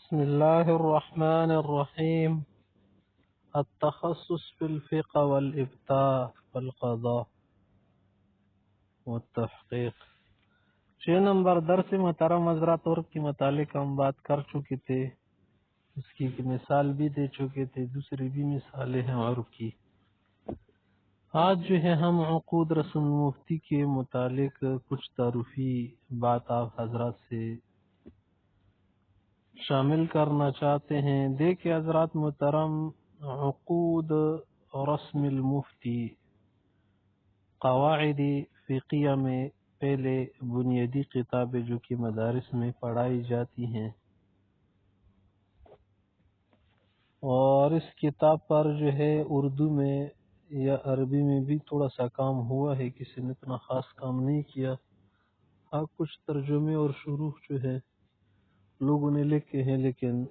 بسم الله الرحمن الرحيم. التخصص في الفقه والإفتاء والقضاء والتحقیق. 6 نمبر درس محترم حضرات اور کے متعلق ہم بات کر چکے تھے، اس کی ایک مثال بھی دے چکے تھے، دوسری بھی مثالیں ہیں اور کی. آج جو ہے ہم عقود رسم المفتی کے متعلق کچھ تعارفی بات آپ حضرات سے شامل کرنا چاہتے ہیں. دیکھیں حضرات محترم، عقود رسم المفتی قواعد فقیہ میں پہلے بنیادی کتابیں جو کہ مدارس میں پڑھائی جاتی ہیں، اور اس کتاب پر جو ہے اردو میں یا عربی میں بھی تھوڑا سا کام ہوا ہے، کسی نے اتنا خاص کام نہیں کیا. ہاں کچھ ترجمے اور شروح جو ہے لوگوں نے لکھے ہیں، لیکن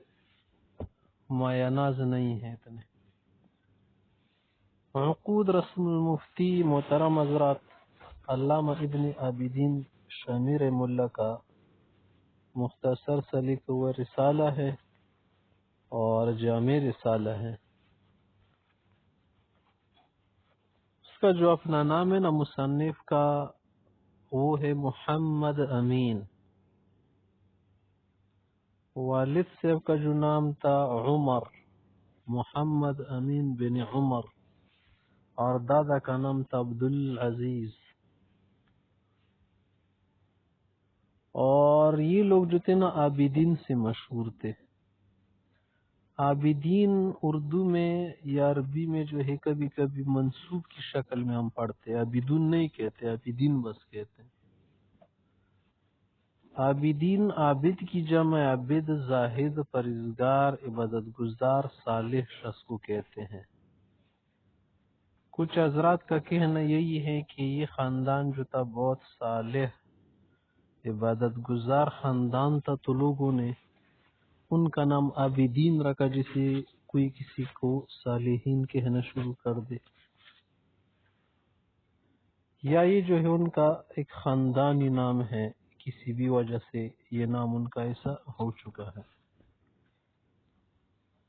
مایہ ناز نہیں ہے اتنے. عقود رسم المفتی محترم حضرات، علامہ ابن عابدین شامی رحمہ اللہ کا مختصر سا لکھا ہوا رسالہ ہے اور جامع رسالہ ہے. اس کا جو اپنا نام ہے نا مصنف کا، وہ ہے محمد امین. والد صاحب کا جو نام تھا عمر، محمد امین بن عمر، اور دادا کا نام تھا عبدالعزیز. اور یہ لوگ جو تھے نا عابدین سے مشہور تھے. عابدین اردو میں یا عربی میں جو ہے کبھی کبھی منصوب کی شکل میں ہم پڑھتے ہیں، عابدون نہیں کہتے، عابدین بس کہتے ہیں. عابدین عابد کی جمع عابد، زاہد، پرہیزگار، عبادت گزار، صالح شخص کو کہتے ہیں. کچھ حضرات کا کہنا یہی ہے کہ یہ خاندان جو تھا بہت صالح عبادت گزار خاندان تھا، تو لوگوں نے ان کا نام عابدین رکھا، جسے کوئی کسی کو صالحین کہنا شروع کر دے، یا یہ جو ہے ان کا ایک خاندانی نام ہے، کسی بھی وجہ سے یہ نام ان کا ایسا ہو چکا ہے.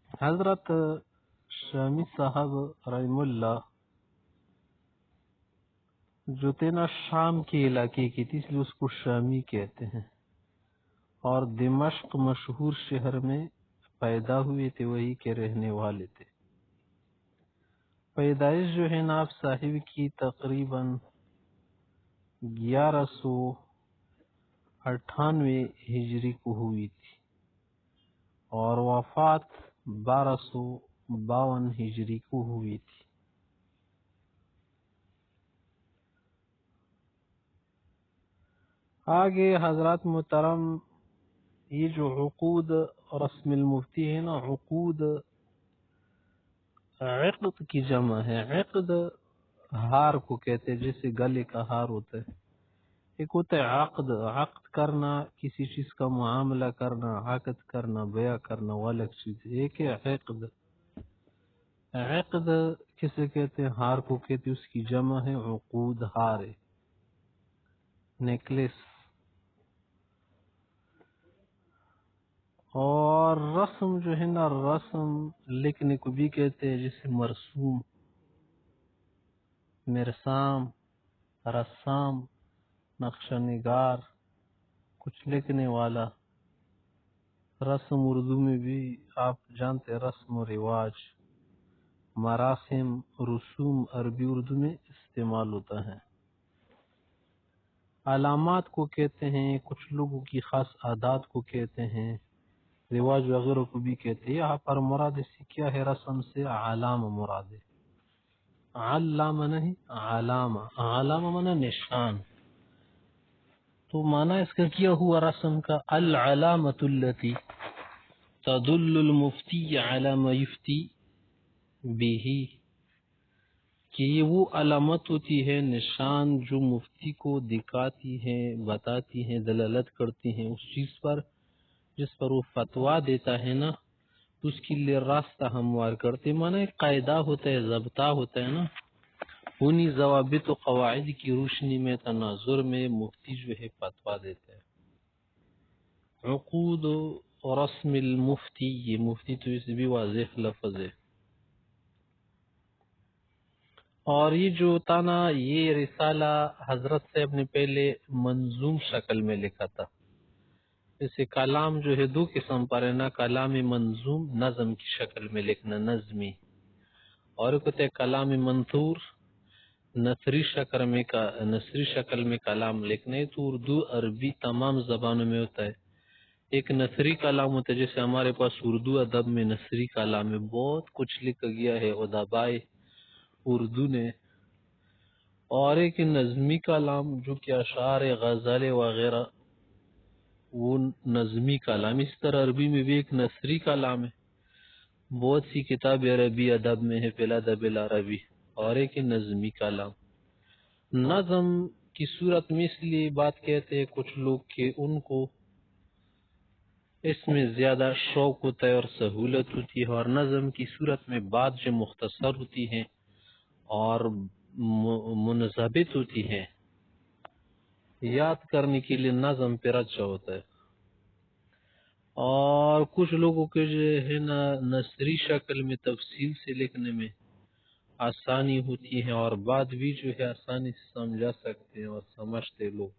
حضرت شامی صاحب رحم اللہ جو تھے نا شام کے علاقے کی تھی، اس لیے اس کو شامی کہتے ہیں، اور دمشق مشہور شہر میں پیدا ہوئے تھے، وہی کے رہنے والے تھے. پیدائش جو ہے نا آپ صاحب کی تقریباً 1198 ہجری کو ہوئی تھی، اور وفات 1252 ہجری کو ہوئی تھی. آگے حضرات محترم، یہ جو عقود رسم المفتی ہے نا، عقود عقد کی جمع ہے. عقد ہار کو کہتے ہیں، جیسے گلے کا ہار ہوتا ہے. ایک ہوتا ہے عقد، عقد کرنا، کسی چیز کا معاملہ کرنا، عقد کرنا، بیع کرنا، وہ الگ چیز ہے. ایک ہے عقد. عقد کسے کہتے ہیں؟ ہار کو کہتے ہیں، اس کی جمع ہے عقود، ہار ہے، نیکلیس. اور رسم جو ہے نا، رسم لکھنے کو بھی کہتے ہیں، جیسے مرسوم، مرسام، رسام، نقشہ نگار، کچھ لکھنے والا. رسم اردو میں بھی آپ جانتے ہیں، رسم و رواج، مراسم، رسوم عربی اردو میں استعمال ہوتا ہے. علامات کو کہتے ہیں، کچھ لوگوں کی خاص عادات کو کہتے ہیں، رواج وغیرہ کو بھی کہتے ہیں. یہاں پر مراد سے کیا ہے؟ رسم سے علامہ مراد ہے. علامہ نہیں، علامہ. علامہ مانا نشان. تو معنی اس کا کیا ہوا رسم کا؟ العلامۃ التی تدل المفتی علی ما یفتی به، کہ یہ وہ علامت ہوتی ہے، نشان، جو مفتی کو دکھاتی ہے، بتاتی ہے، دلالت کرتی ہیں اس چیز پر جس پر وہ فتویٰ دیتا ہے نا، تو اس کے لیے راستہ ہموار کرتے. مانا ایک قاعدہ ہوتا ہے، ضابطہ ہوتا ہے نا، انہی ضوابط و قواعد کی روشنی میں، تناظر میں مفتی جو ہے فتویٰ دیتا ہے. عقود رسم المفتی، یہ مفتی تو اس بھی واضح لفظ ہے. اور یہ جو تھا نا، یہ رسالہ حضرت صاحب نے پہلے منظوم شکل میں لکھا تھا. جیسے کلام جو ہے دو قسم پر ہے نا، کلام منظوم نظم کی شکل میں لکھنا نظمی، اور ایک ہوتا ہے کلام منثور نثری شکل میں کلام لکھنا ہے. تو اردو عربی تمام زبانوں میں ہوتا ہے. ایک نثری کلام ہوتا ہے، جیسے ہمارے پاس اردو ادب میں نثری کلام میں بہت کچھ لکھا گیا ہے ادبائے اردو نے. اور ایک نظمی کلام جو کہ اشعار غزل وغیرہ، وہ نظمی کلام. اس طرح عربی میں بھی ایک نثری کلام ہے، بہت سی کتاب عربی ادب میں ہے، فی الادب العربی. اور ایک نظمی کلام. نظم کی صورت میں اس لیے بات کہتے ہیں کچھ لوگ کہ ان کو اس میں زیادہ شوق ہوتا ہے اور سہولت ہوتی ہے، اور نظم کی صورت میں بات جو مختصر ہوتی ہے اور منضبط ہوتی ہے، یاد کرنے کے لیے نظم پہ اچھا ہوتا ہے. اور کچھ لوگوں کے جو ہے نا نثری شکل میں تفصیل سے لکھنے میں آسانی ہوتی ہے، اور بات بھی جو ہے آسانی سے سمجھا سکتے ہیں اور سمجھتے لوگ.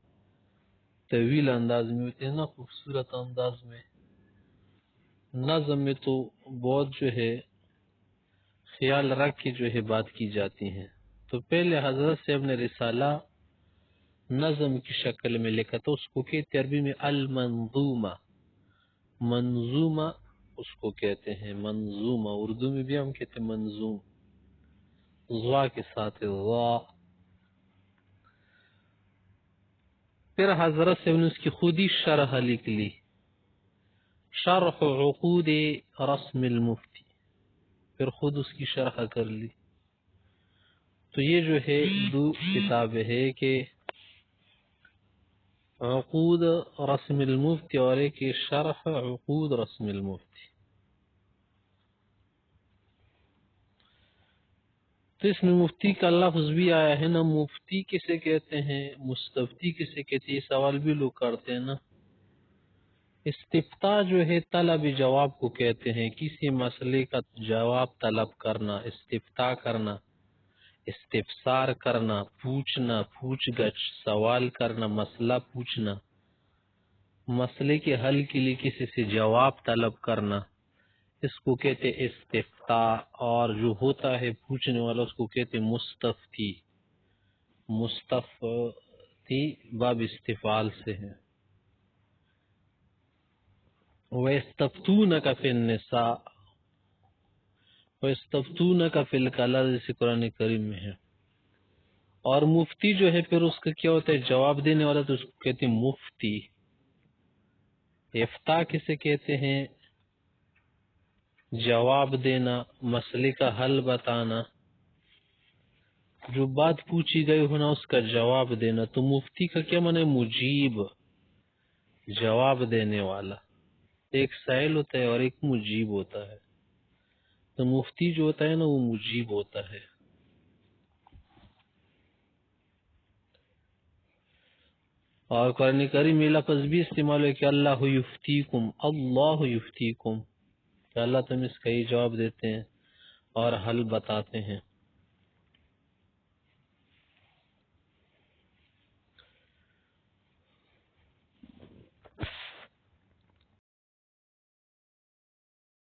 طویل انداز میں ہوتے ہیں نا، خوبصورت انداز میں. نظم میں تو بہت جو ہے خیال رکھ کے جو ہے بات کی جاتی ہیں. تو پہلے حضرت صاحب نے رسالہ نظم کی شکل میں لکھا تھا، اس کو کہتے عربی میں المنظومہ. منظومہ اس کو کہتے ہیں منظومہ. اردو میں بھی ہم کہتے ہیں منظوم، ضا کے ساتھ ضا. پھر حضرت سے نے اس کی خودی شرح لکھ لی، شرح عقود رسم المفتی. پھر خود اس کی شرح کر لی. تو یہ جو ہے دو کتاب ہے کہ عقود رسم المفتی اور ایک شرح عقود رسم المفتی. تو اس میں مفتی کا لفظ بھی آیا ہے نا. مفتی کسے کہتے ہیں، مستفتی کسے کہتے ہیں، یہ سوال بھی لوگ کرتے ہیں نا. استفتاء جو ہے طلب جواب کو کہتے ہیں. کسی مسئلے کا جواب طلب کرنا، استفتاء کرنا، استفسار کرنا، پوچھنا، پوچھ گچھ، سوال کرنا، مسئلہ پوچھنا، مسئلے کے حل کے لیے کسی سے جواب طلب کرنا، اس کو کہتے استفتاء. اور جو ہوتا ہے پوچھنے والا اس کو کہتے مستفتی. مستفتی باب استفعال سے ہے. وَيَسْتَفْتُونَكَ فِي النِّسَاءِ وَيَسْتَفْتُونَكَ فِي الْكَلَالِ، جیسے قرآن کریم میں ہے. اور مفتی جو ہے پھر اس کا کیا ہوتا ہے، جواب دینے والا، تو اس کو کہتے ہیں مفتی. افتاء کسے کہتے ہیں، جواب دینا، مسئلے کا حل بتانا، جو بات پوچھی گئی ہونا اس کا جواب دینا. تو مفتی کا کیا معنی ہے، مجیب، جواب دینے والا. ایک سائل ہوتا ہے اور ایک مجیب ہوتا ہے. تو مفتی جو ہوتا ہے نا وہ مجیب ہوتا ہے. اور قرآن کریم میں لفظ بھی استعمال ہے کہ اللہ یفتیکم، اللہ یفتیکم، کہ اللہ تم اس کا ہی جواب دیتے ہیں اور حل بتاتے ہیں.